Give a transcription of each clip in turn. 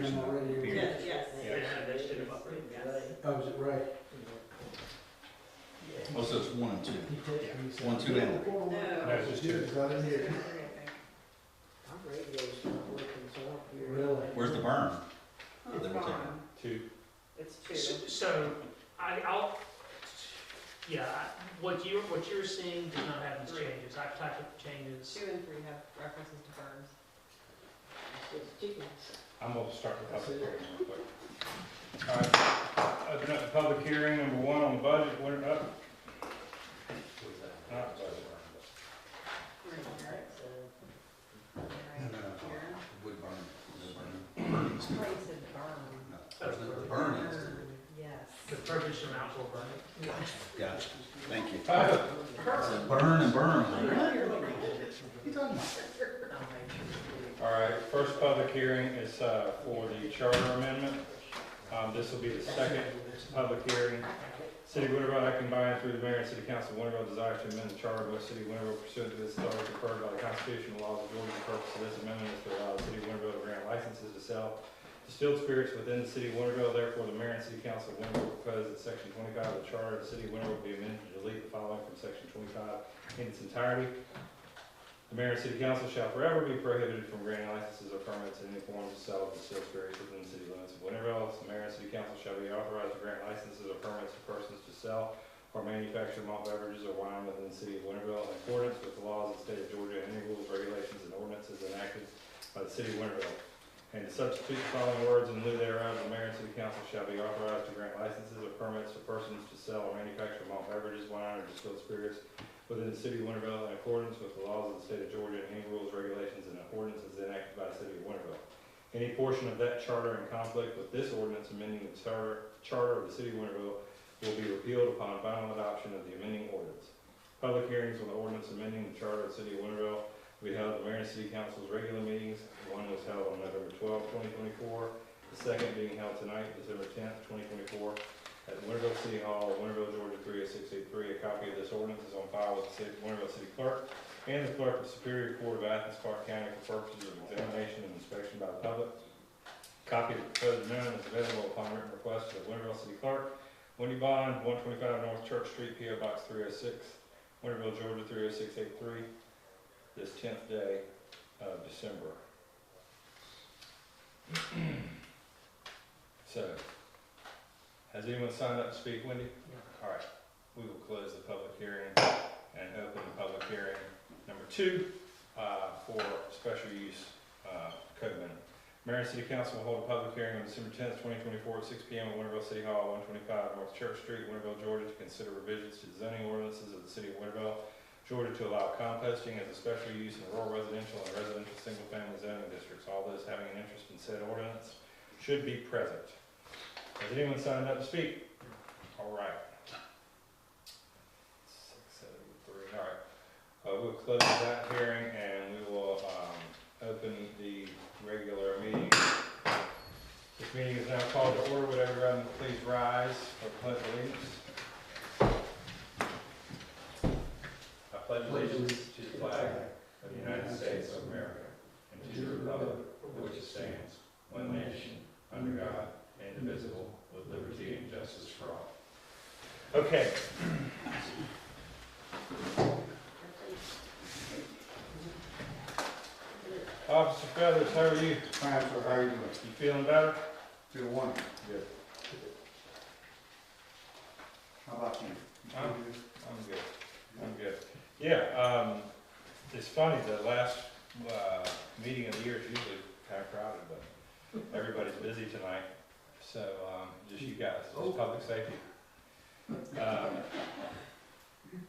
them already? Yes, yes. Yeah, they should have approved that. Oh, is it right? Oh, so it's 1 and 2. He texted me, he said, One, two, and "Oh, No, it's just good, it's not in here." Our radio's not working, so I don't hear. Really? Where's the burn? Oh, They were taking- fine. Two. It's two. So, what you're seeing does not have these changes. I've typed up the changes. 2 and 3 have references to burns. It's just chickens. I'm going to start the public hearing real quick. All right, open up the public hearing, number 1 on the budget, what, not the budget. Wood burn. Burning. Place of burn. The burn is. Yes. The purpose of outdoor burning. Gotcha. Thank you. Uh, Burn and burn. What you talking about? All right, first public hearing is for the charter amendment. This will be the second public hearing. City of Winterville acting by and through the mayor and city council of Winterville desires to amend the charter of the city of Winterville pursuant to this authority conferred by the constitutional laws of Georgia. The purpose of this amendment is to allow the city of Winterville to grant licenses to sell distilled spirits within the city of Winterville. Therefore, the mayor and city council of Winterville propose that section 25 of the charter of the city of Winterville be amended to delete the following from section 25 in its entirety. The mayor and city council shall forever be prohibited from granting licenses or permits in any form to sell distilled spirits within the city limits of Winterville. The mayor and city council shall be authorized to grant licenses or permits to persons to sell or manufacture malt beverages or wine within the city of Winterville in accordance with the laws of the state of Georgia and any rules, regulations, and ordinances enacted by the city of Winterville. And to substitute the following words in lieu thereof, the mayor and city council shall be authorized to grant licenses or permits to persons to sell or manufacture malt beverages, wine, or distilled spirits within the city of Winterville in accordance with the laws of the state of Georgia and any rules, regulations, and ordinances enacted by the city of Winterville. Any portion of that charter in conflict with this ordinance amending the charter of the city of Winterville will be repealed upon final adoption of the amending ordinance. Public hearings on the ordinance amending the charter of the city of Winterville will be held at the mayor and city council's regular meetings. One was held on November 12, 2024. The second being held tonight, December 10th, 2024. At Winterville City Hall, Winterville, Georgia 30683. A copy of this ordinance is on file with the Winterville City Clerk and the Clerk of Superior Court of Athens, Clarke County for purposes of examination and inspection by the public. A copy of the proposed amendment is available upon written request of the Winterville City Clerk. Wendy Bond, 125 North Church Street, P.O. Box 306, Winterville, Georgia 30683. This 10th day of December. So, has anyone signed up to speak, Wendy? All right, we will close the public hearing and open the public hearing number 2 for special use code amendment. Mayor and City Council will hold a public hearing on December 10th, 2024 at 6 p.m. at Winterville City Hall, 125 North Church Street, Winterville, Georgia, to consider revisions to the zoning ordinances of the city of Winterville, Georgia, to allow composting as a special use in rural residential and residential single-family zoning districts. All those having an interest in said ordinance should be present. Has anyone signed up to speak? All right. 6:03. All right. We'll close that hearing and we will open the regular meeting. This meeting is now called to order. Would everyone please rise for pledge allegiance? I pledge allegiance to the flag of the United States of America and to the republic for which it stands, one nation, under God, indivisible, with liberty and justice for all. Okay. Officer Feathers, how are you? Fine, sir, how are you doing? You feeling better? Feel wonderful. Good. How about you? I'm good. I'm good. Yeah, it's funny, the last meeting of the year is usually kind of crowded, but everybody's busy tonight. So just you guys, just public safety.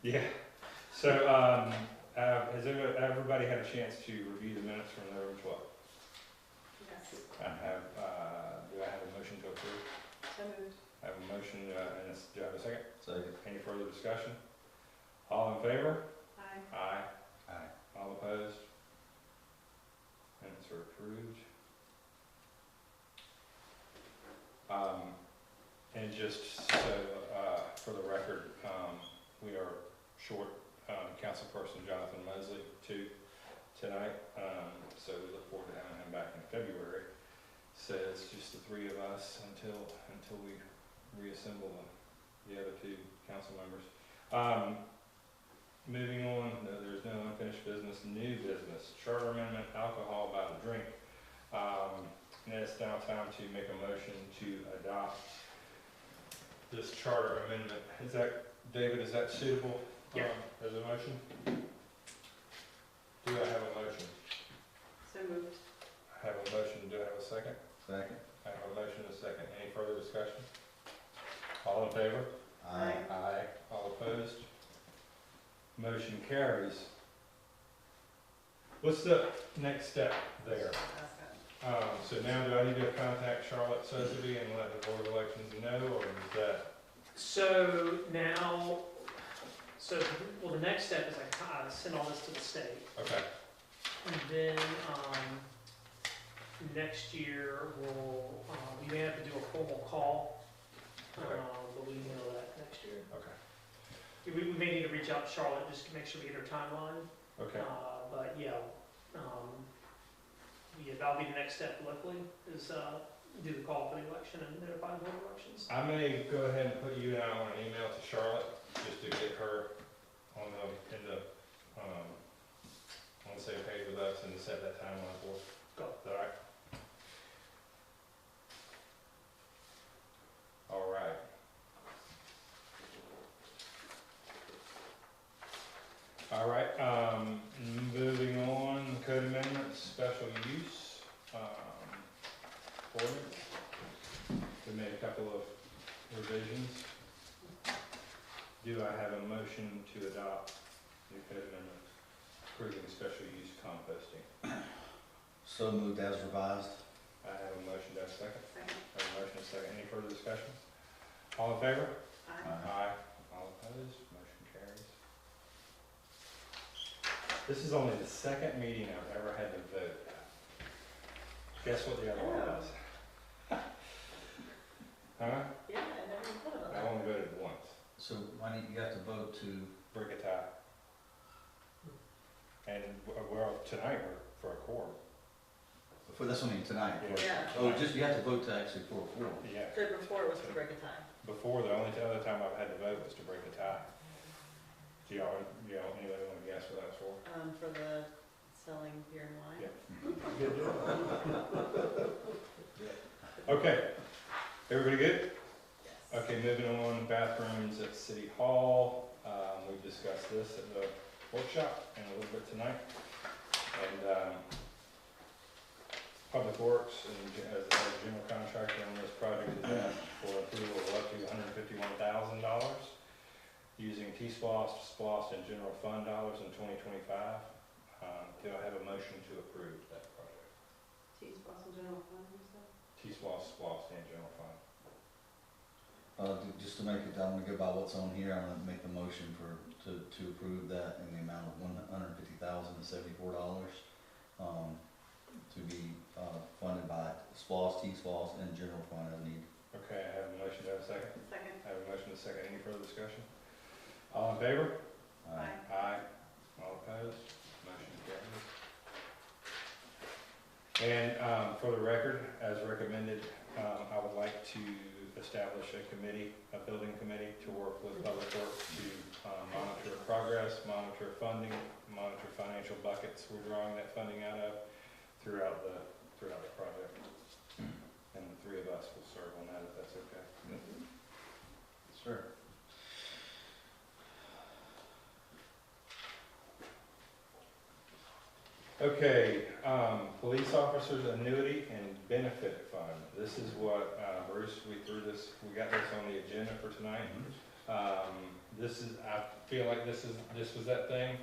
Yeah. So has everybody had a chance to review the minutes from November 12th? Yes. I have. Do I have a motion to approve? So moved. I have a motion, and do I have a second? Second. Any further discussion? All in favor? Aye. Aye. Aye. All opposed? Minutes are approved. And just so, for the record, we are short councilperson Jonathan Mosley tonight, so we look forward to having him back in February. Says it's just the three of us until we reassemble the other two council members. Moving on, there's no unfinished business, new business, charter amendment, alcohol by the drink. And it's now time to make a motion to adopt this charter amendment. Is that, David, is that suitable? Yeah. As a motion? Do I have a motion? So moved. I have a motion, do I have a second? Second. I have a motion and a second. Any further discussion? All in favor? Aye. Aye. All opposed? Motion carries. What's the next step there? So now do I need to contact Charlotte Sotheby and let the Board of Elections know, or is that? So now, the next step is I send all this to the state. Okay, And then, next year, we may have to do a formal call, Okay. but we know that next year. okay, We may need to reach out to Charlotte just to make sure we get her timeline. okay. But yeah, that'll be the next step locally, is, do the call for the election and notify the Board of Elections. I may go ahead and put you out on an email to Charlotte, just to get her on the same page with us and to set that timeline for us. Go. Is that all right? All right, moving on, code amendments, special use, ordinance. We made a couple of revisions. Do I have a motion to adopt the code amendments approving special use composting? So moved as revised. I have a motion, do I have a second? Second. I have a motion, and a second. Any further discussion? All in favor? Aye. Aye. All opposed? Motion carries. This is only the second meeting I've ever had to vote. Guess what the other one was? Huh? Yeah, I never even thought about I that. only voted once. So why didn't you have to vote to, Break a tie. And tonight we're for a quorum. that's only tonight? Yeah. Oh, just, you have to vote to actually for a quorum. Yeah. So before it was to break a tie. Before, the only other time I've had to vote was to break a tie. Do y'all, anybody want to guess what that's for? For the selling beer and wine. Yeah. Good job. Okay, everybody good? Yes. Okay, moving on, bathrooms at City Hall. We've discussed this at the workshop and a little bit tonight. And, Public Works, and as a general contractor on this project, is asked for approval of up to $151,000 using T-SPOS, SPOS, and general fund dollars in 2025. Do I have a motion to approve that project? Cheese Boston General Fund, you said? T-SPOS, SPOS, and general fund. Just to make it, I'm gonna go by what's on here, I'm gonna make the motion to approve that in the amount of $150,074, to be, funded by SPOS, T-SPOS, and general fund as needed. Okay, I have a motion, do I have a second? Second. I have a motion, and a second, any further discussion? All in favor? Aye. Aye. All opposed? Motion carries. And, for the record, as recommended, I would like to establish a committee, a building committee, to work with Public Works to, monitor progress, monitor funding, monitor financial buckets we're drawing that funding out of throughout the project. And the three of us will serve on that, if that's okay. Sure. Okay, police officers annuity and benefit fund. This is what, Bruce, we got this on the agenda for tonight. I feel like this was that thing.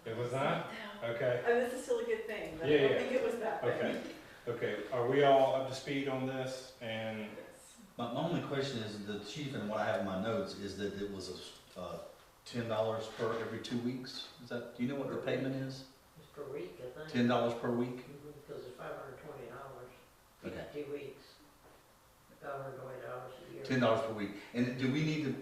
It was not? Okay, Oh, this is still a good thing, but I Yeah, don't yeah. think it was that thing. okay, okay. Are we all up to speed on this? And, Yes. My only question is, the chief, and what I have in my notes, is that it was $10 per every 2 weeks? Is that, do you know what the payment is? It's per week, I think. $10 per week? Because it's $520, Okay. 2 weeks, $520 a year. $10 per week. And do we need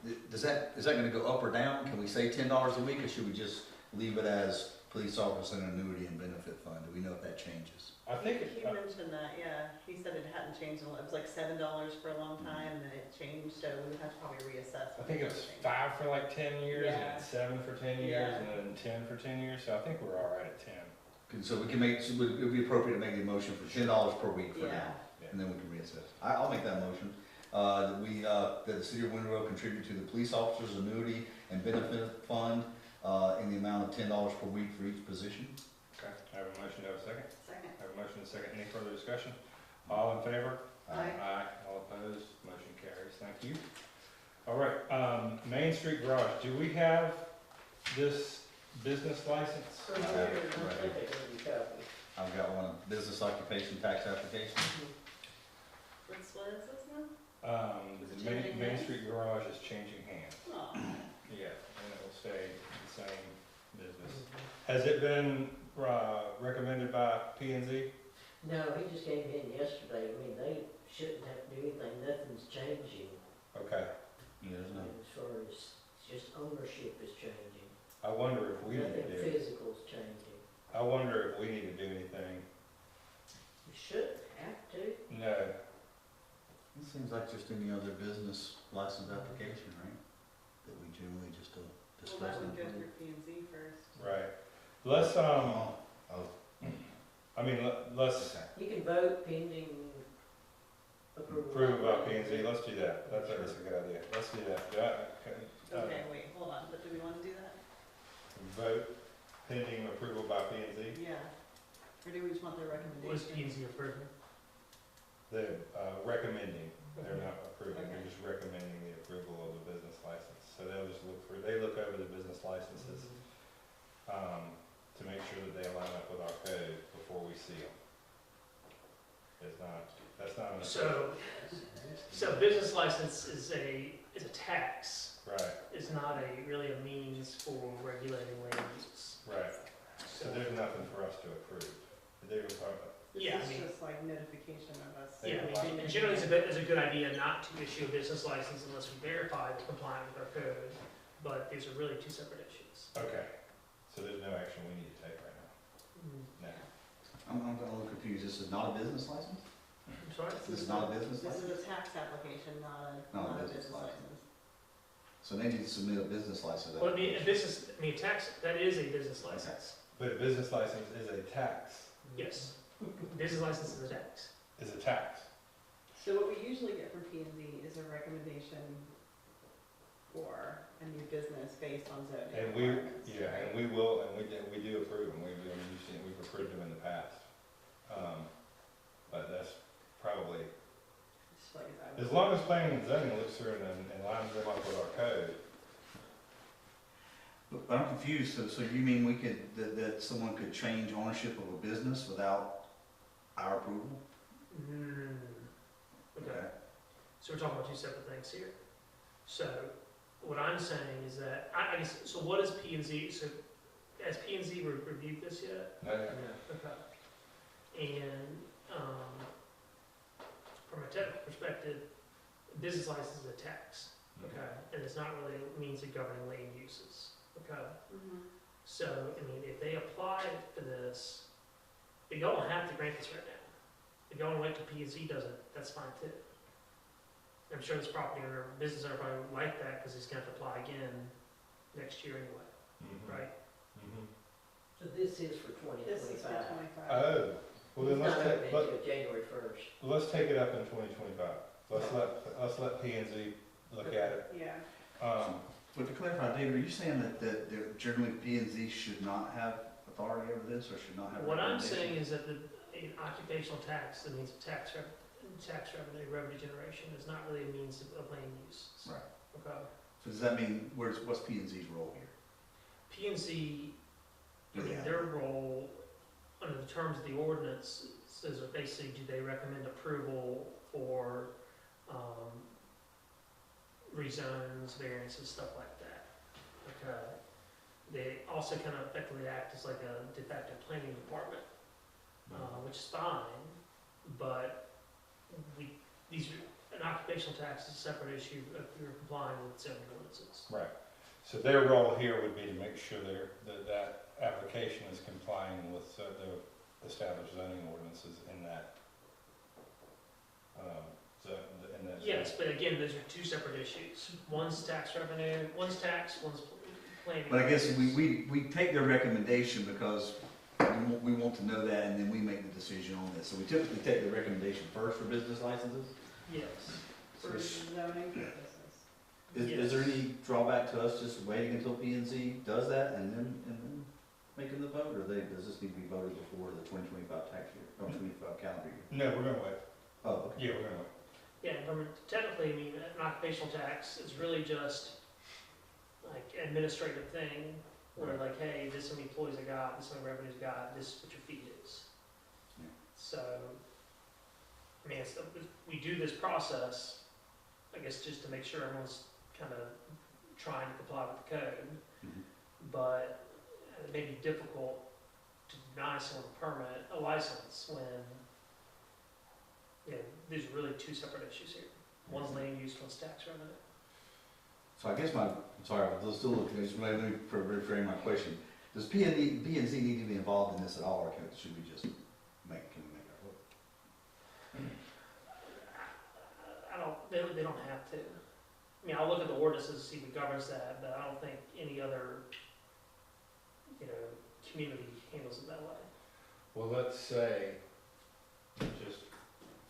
to, is that gonna go up or down? Can we say $10 a week, or should we just leave it as police officer annuity and benefit fund, do we know if that changes? I think, He mentioned that, yeah, he said it hadn't changed, it was like $7 for a long time, and then it changed, so we would have to probably reassess. I think it was 5 for like 10 years, and Yeah. then 7 for 10 years, Yeah. and then 10 for 10 years, so I think we're all right at 10. So we can make, so it would be appropriate to make the motion for $10 per week for now, Yeah, and then we can reassess. I'll make that motion. That the city of Winter contribute to the police officers annuity and benefit fund, in the amount of $10 per week for each position. Okay. I have a motion, do I have a second? second. I have a motion and a second, any further discussion? All in favor? Aye. Aye. All opposed, motion carries, thank you. All right, Main Street Garage, do we have this business license? So I here, have it I right think they gave you a copy. I've got one, business occupation tax application. What is this now? Is it The Main, changing Main hands? Street Garage is changing hands, Oh, yeah, and it will stay the same business. Has it been, recommended by P and Z? No, he just came in yesterday, I mean, they shouldn't have to do anything, nothing's changing. Okay, Yeah, there's no, As far as, it's just ownership is changing. I wonder if we need Nothing to do, physical's changing. I wonder if we need to do anything. You shouldn't have to. No, it seems like just any other business license application, right? That we generally just well, discuss. that would go and through P and Z first. right, let's, approve. I mean, let's Okay. You can vote pending approval. approve about P and Z, let's do that, that's a good idea, let's do that. Okay, wait, hold on, but do we wanna do that? Vote pending approval by P and Z. Yeah. Or do we just want their Was P recommendation? and Z approving? They're recommending, they're not approving, they're Okay. just recommending the approval of the business license. So they'll just they look over the business licenses, to make sure that they line up with our code before we see them. That's not an. So business license is a tax, Right, is not really a means for regulating land uses. right. So there's nothing for us to approve. They were talking, Yeah, I This is mean- just like notification of us. Yeah, I mean, and generally it's a good idea not to issue a business license unless we verify it's compliant with our code, but these are really two separate issues. okay, so there's no action we need to take right now. No. I'm a little confused, this is not a business license? I'm sorry? This is not a business This license? is a tax application, not Not a business license. So they need to submit a business license. Well, tax, that is a business license. But a business license is a tax, Yes. Business license is a tax. is a tax. So what we usually get from P and Z is a recommendation for a new business based on zoning And we, requirements. yeah, right? and we will, and we do approve them, we've approved them in the past. But that's probably, Just like I as was- long as planning and zoning looks through and lines them up with our code. But I'm confused, so you mean we could, that someone could change ownership of a business without our approval? Okay. So we're talking about two separate things here. So what I'm saying is that, I guess, so what is P and Z, so has P and Z reviewed this yet? No, Okay. And, from a technical perspective, business license is a tax, okay? And it's not really a means of governing land uses, okay? Mhm. So, I mean, if they apply for this, if y'all don't have to grant this right now. If y'all want to wait till P and Z does it, that's fine too. I'm sure this property owner, business owner probably would like that, because he's gonna have to apply again next year anyway, right? So this is for This is for 2025. 25. Oh, well then It's let's not take, open until January 1st. let's take it up in 2025. Let's let P and Z look at it. Yeah. But to clarify, David, are you saying that generally P and Z should not have authority over this, or should not have? What I'm recommendation? saying is that an occupational tax, the means of tax revenue generation, is not really a means of land use. Right. Okay. So does that mean, what's P and Z's role here? P and Z, I Do they mean, have- their role, under the terms of the ordinance, says that basically, do they recommend approval for, rezones, variances, stuff like that. Okay. They also kind of effectively act as like a de facto planning department, which is fine, but an occupational tax is a separate issue if you're complying with zoning ordinances. Right. So their role here would be to make sure that application is complying with the established zoning ordinances in that, in that. Yes, but again, those are two separate issues. One's tax revenue, one's tax, one's planning. But I guess we take their recommendation because we want to know that and then we make the decision on this. So we typically take the recommendation first for business licenses. Yes. For zoning purposes. Is there any drawback to us just waiting until P and Z does that and then making the vote? Or does this need to be voted before the 2025 tax year, or 25 calendar year? No, we're gonna wait. Oh, okay. Yeah, we're gonna wait. Yeah, technically, I mean, an occupational tax is really just like an administrative thing, where like, hey, this is how many employees I got, this is how many revenues I got, this is what your fee is. Yeah. So, I mean, we do this process, I guess, just to make sure everyone's kind of trying to comply with the code, Mhm. but it may be difficult to deny someone a permit, a license, when, you know, there's really two separate issues here. One's land use, one's tax revenue. So I guess I'm sorry, I'm still looking, just let me reframe my question. Does P and Z need to be involved in this at all, or should we just can we make our vote? They don't have to. I mean, I'll look at the ordinances to see what governs that, but I don't think any other, community handles it that way. Well, let's say, just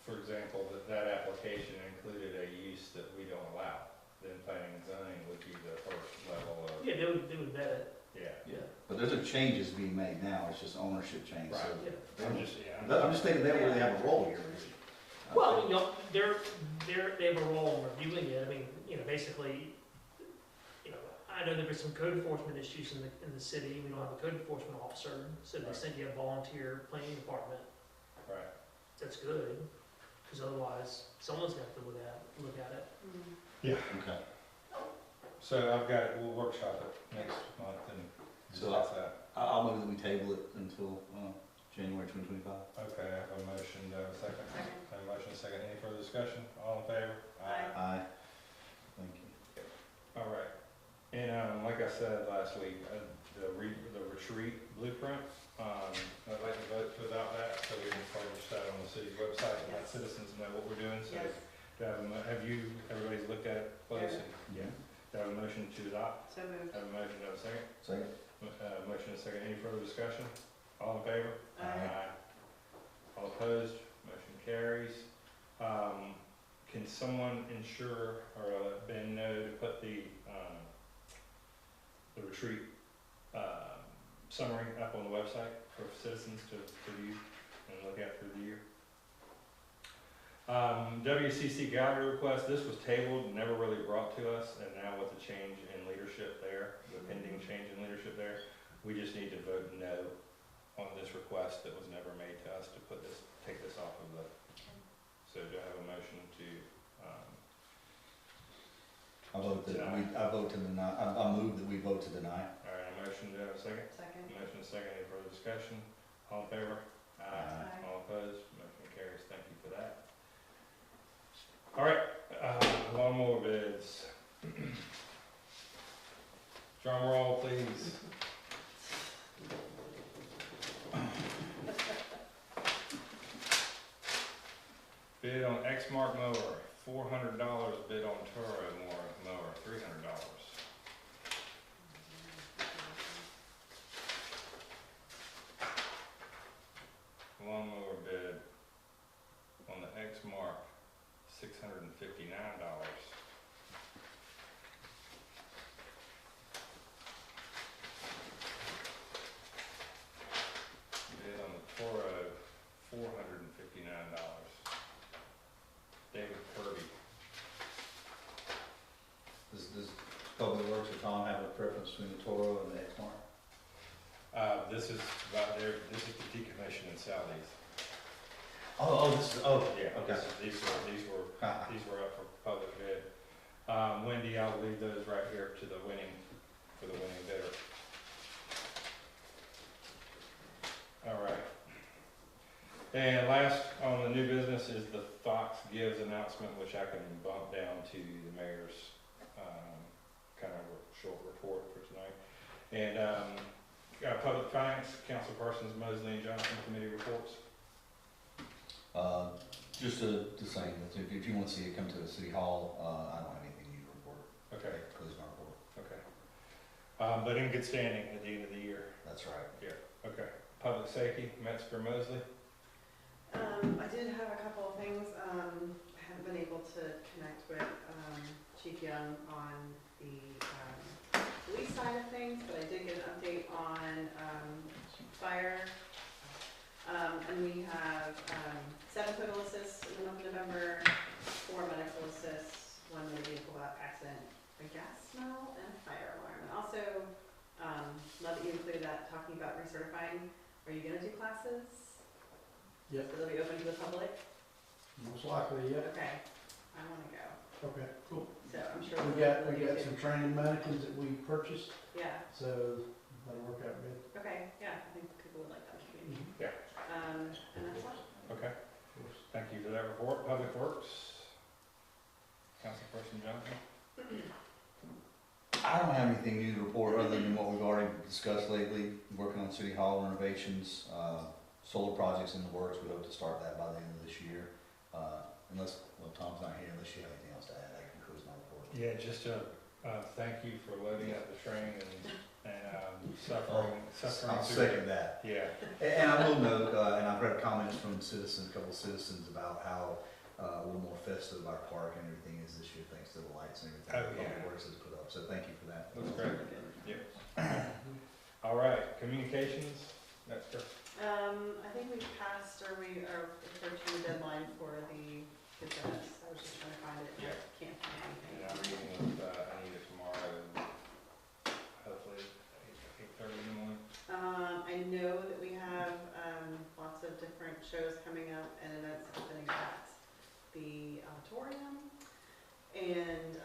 for example, that application included a use that we don't allow, then planning and zoning would be the first level of, Yeah, they would vet it. yeah. Yeah. But there's no changes being made now, it's just ownership change, so. Right. Yeah. I'm just, yeah. I'm just thinking that way they have a role here. Well, they have a role in reviewing it. I mean, basically, I know there were some code enforcement issues in the city. We don't have a code enforcement officer, so they said you have volunteer planning department. Right. That's good, because otherwise, someone's gonna have to look at it. Mm. Okay. So I've got it, we'll workshop it next month and So discuss that. I'll move that we table it until, January 2025. Okay, I have a motion, do I have a second? Second. I have a motion, a second, any further discussion? All in favor? Aye. Aye. Thank you. All right, and, like I said last week, the retreat blueprint, I'd like to vote to adopt that, so we can publish that on the city's website, and let Yes. citizens know what we're doing, so. Yes. Everybody's looked at it close? Yeah. Do I have a motion to adopt? So moved. Have a motion, do I have a second? Second? Motion and a second, any further discussion? All in favor? Aye. All opposed, motion carries. Can someone ensure or let Ben know to put the retreat, summary up on the website for citizens to view and look at through the year? WCC gallery request, this was tabled, never really brought to us, and now with the change in leadership there, the pending change in leadership there, we just need to vote no on this request that was never made to us to take this off of the, so do I have a motion to, I vote to deny, I move that we vote to deny. all right, a motion, do I have a second? Second. Motion and a second, any further discussion? All in favor? Aye. All opposed, motion carries, thank you for that. All right, lawnmower bids. Drum roll, please. Bid on Exmark mower, $400. Bid on Toro mower, $300. Lawnmower bid on the Exmark, $659. Bid on the Toro, $459. David Kirby. Does Public Works or Tom have a preference between the Toro and the Exmark? This is the decommission and sell these. Yeah, okay. These were up for public bid. Wendy, I'll leave those right here for the winning bidder. All right. And last on the new business is the Fox Gives announcement, which I can bump down to the mayor's kind of a short report for tonight. And, Public Finance, Council Parsons, Mosley, and Johnson Committee reports. Just the same, if you want to see it come to the city hall, I don't have anything new to report. Okay, Close my report. okay. But in good standing at the end of the year. That's right. Okay. Public Safety, Metzger, Mosley. I did have a couple of things, I haven't been able to connect with, Chief Young on the, police side of things, but I did get an update on, fire. And we have, 7 total assists in the month of November, 4 medical assists, 1 motor vehicle accident, a gas smell, and a fire alarm. And also, love that you included that, talking about recertifying. Are you gonna do classes? Yep. So they'll be open to the public? Most likely, yeah. Okay, I wanna go, Okay, cool. so I'm sure. We got some training mannequins that we purchased, Yeah, so that'll work out good. okay, yeah, I think people would like that. Yeah. And that's all. Okay. Thank you for that report. Public Works, Councilperson Johnson. I don't have anything new to report other than what we've already discussed lately, working on city hall renovations, solar projects in the works. We hope to start that by the end of this year. Unless, well, Tom's not here, unless you have anything else to add, I can close my report. Yeah, just thank you for loading up the train and suffering I'll through second that. Yeah, And I will note, and I've read comments from citizens, a couple of citizens about how a little more festive our park and everything is this year, thanks to the lights and everything Oh, that Public yeah. Works has put up. So thank you for that. looks great. Yep. All right, communications, that's good. I think we passed, or we are approaching the deadline for the Gazette. I was just trying to find it, and I can't find anything. And I'm meeting with Anita tomorrow, hopefully 8:30 in the morning. I know that we have, lots of different shows coming up and events happening at the auditorium. And,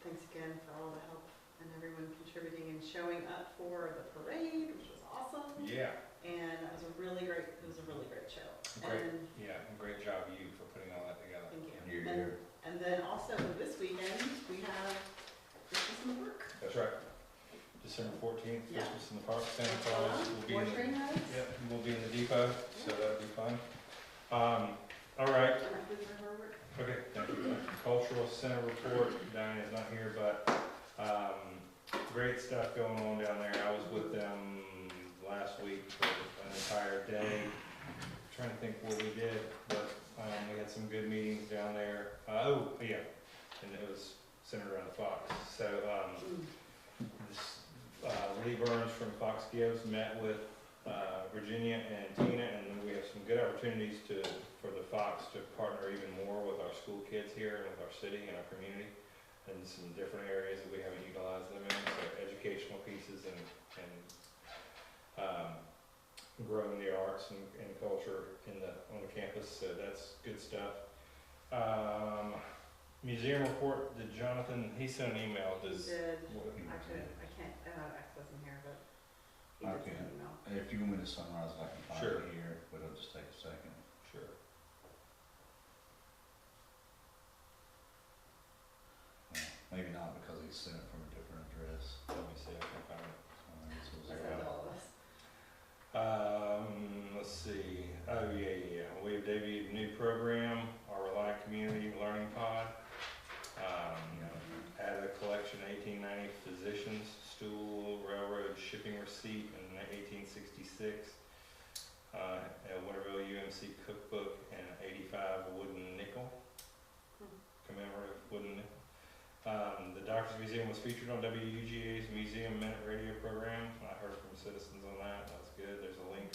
thanks again for all the help and everyone contributing and showing up for the parade, which was awesome. Yeah, And it was a really great show. great, And yeah, great job you for putting all that together. thank you. You're here. And then also this weekend, we have Christmas in the Park. That's right. December 14th, Yeah. Christmas in the Park, Santa Claus will be More in the, train rides. yep, we'll be in the depot, so that'll be fun. All right, And that food for her work. okay, thank you. Cultural Center report, Diane is not here, but, great stuff going on down there. I was with them last week for an entire day. Trying to think what we did, but, we had some good meetings down there. Yeah, and it was centered around the Fox. So, Lee Burns from Fox Gives met with Virginia and Tina, and we have some good opportunities for the Fox to partner even more with our school kids here and with our city and our community in some different areas that we haven't utilized them in, so educational pieces and growing the arts and culture on the campus, so that's good stuff. Museum report, did Jonathan, he sent an email, He does, did, what- I can't, I don't have access in here, but he did Okay. send an email. If you want me to summarize, I can find Sure. it here, but it'll just take a second. sure. Well, maybe not because he sent it from a different address. Let me see, I can find it. This was That's about- all of us. Let's see, oh, yeah, we have debuted a new program, our Reliant Community Learning Pod. Added a collection of 1890 physicians, stool, railroad shipping receipt in 1866. A Winterville UMC cookbook and an 85 wooden nickel, commemorative wooden nickel. The Doctors Museum was featured on WUGA's Museum Minute Radio program. I heard from citizens on that, that's good, there's a link.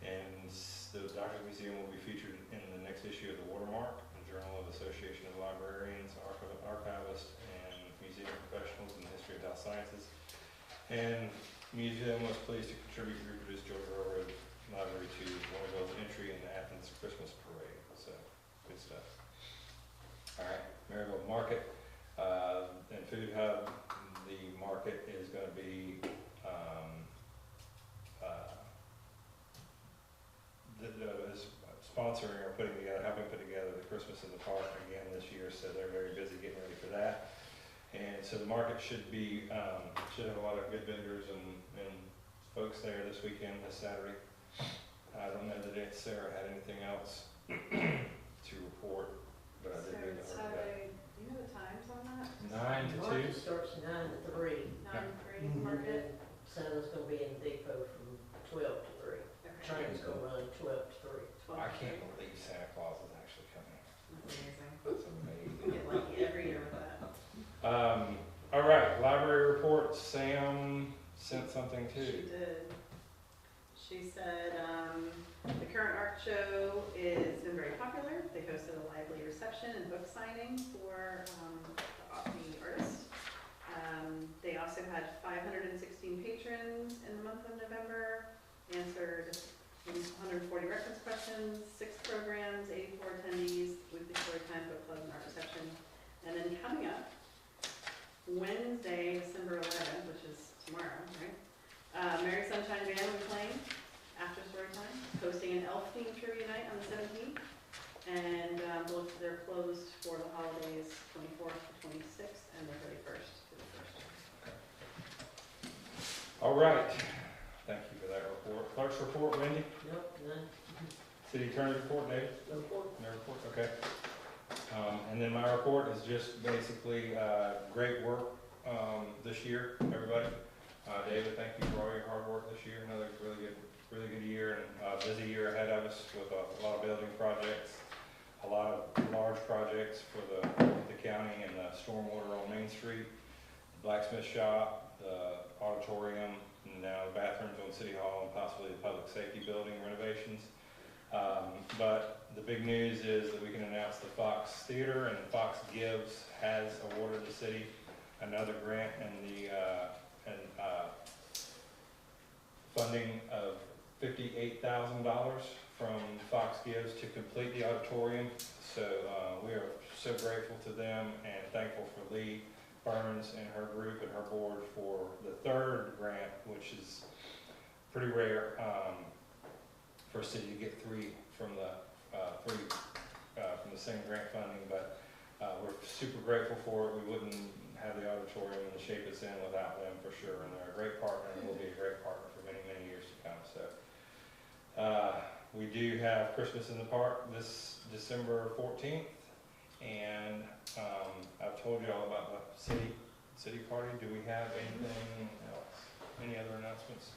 And the Doctors Museum will be featured in the next issue of the Watermark, the Journal of Association of Librarians, Archivists, and Museum Professionals in the History of Health Sciences. And museum was pleased to contribute to reproduce Georgia Railroad Library to Winterville's entry in the Athens Christmas Parade, so good stuff. All right, Maryville Market, and Food Hub, the market is gonna be, is sponsoring or helping put together the Christmas in the Park again this year, so they're very busy getting ready for that. And so the market should be, should have a lot of good vendors and folks there this weekend, this Saturday. I don't know that Aunt Sarah had anything else to report, but I did read So to her Saturday, do you know the times on that? that. 9 to 2. Market starts 9 to 3. 9 to 3 Mhm. market? Santa's gonna be in Depot from 12 to 3. Okay. Train's gonna run 12 to 3. 12 I to can't 3. believe Santa Claus is actually coming. Amazing. That's amazing. We get lucky every year with that. All right, library report. Sam sent something She too. did. She said, the current art show is been very popular. They hosted a lively reception and book signing for, the artist. They also had 516 patrons in the month of November, answered 140 reference questions, 6 programs, 84 attendees, weekly story time, book club, and art reception. And then coming up, Wednesday, December 11th, which is tomorrow, right? Merry Sunshine Band will be playing after story time, hosting an elf themed trivia night on the 17th. And they're closed for the holidays, 24th to 26th, and the 31st to the 1st. All right. Thank you for that report. Clerk's report, Wendy. Nope, none. City attorney's report, Dave. No report. No report, okay. And then my report is just basically, great work, this year, everybody. David, thank you for all your hard work this year. Another really good year and busy year ahead of us with a lot of building projects, a lot of large projects for the county and the stormwater on Main Street, the blacksmith shop, the auditorium, and now the bathrooms on City Hall and possibly the public safety building renovations. But the big news is that we can announce the Fox Theater, and Fox Gives has awarded the city another grant and the funding of $58,000 from Fox Gives to complete the auditorium. So we are so grateful to them and thankful for Lee Burns and her group and her board for the third grant, which is pretty rare for a city to get three from the same grant funding. But we're super grateful for it. We wouldn't have the auditorium in the shape it's in without them for sure. And they're a great partner and will be a great partner for many, many years to come. So we do have Christmas in the Park this December 14th. And I've told you all about the city party. Do we have anything else? Any other announcements?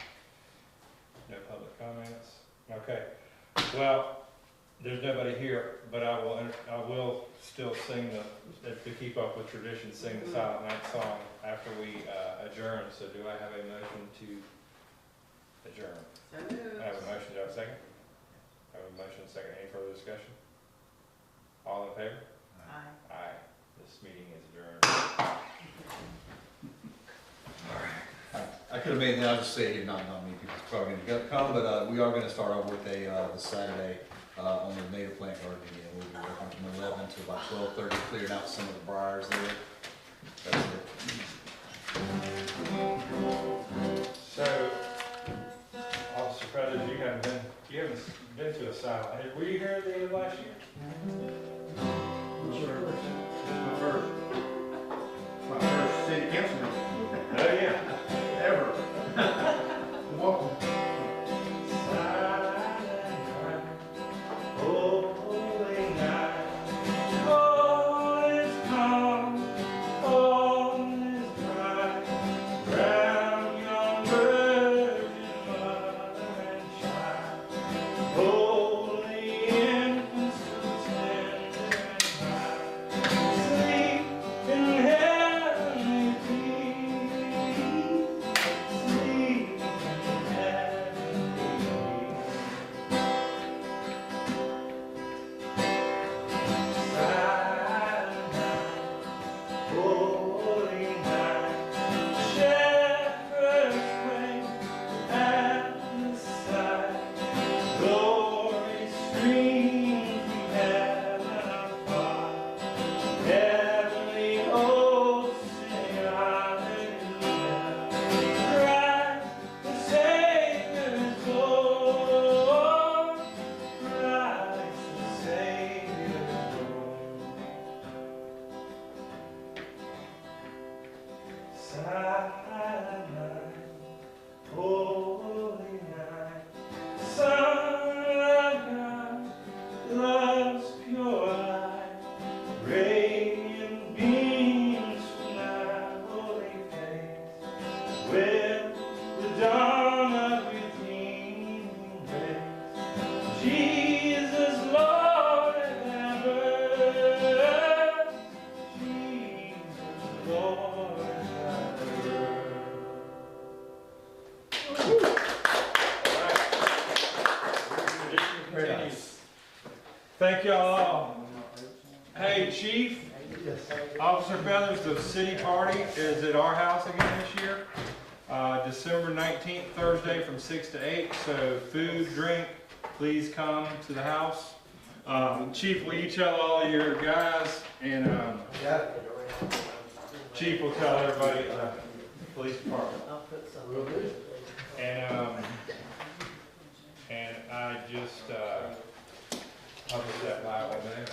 No public comments? Okay. Well, there's nobody here, but I will still sing to keep up with tradition, sing the Silent Night song after we adjourn. So do I have a motion to adjourn? So moved. I have a motion. Do I have a second? I have a motion and a second. Any further discussion? All in favor? Aye. Aye. This meeting is adjourned. I could have made that, I'll just say here, not many people's probably gonna come, but we are gonna start our workday this Saturday on the native plant garden again. We'll be working from 11 to about 12:30, clearing out some of the briars there. That's it. So, Officer Feathers, you haven't been to a silent. Were you here at the end of last year? Sure. My first city council meeting Oh, yeah. ever. Welcome. Holy night, all is calm, all is bright, round yon virgin mother and child, holy infant love's pure light, radiant beams from thy holy face, with the dawn of redeeming grace. Jesus, Lord ever, Jesus, Lord ever. Thank y'all. Hey, Chief, Officer Feathers, the city party is at our house again this year. December 19th, Thursday from 6 to 8. So food, drink, please come to the house. Chief, will you tell all of your guys, and Chief will tell everybody at the police department. I'll put something. And I just, published that Bible name.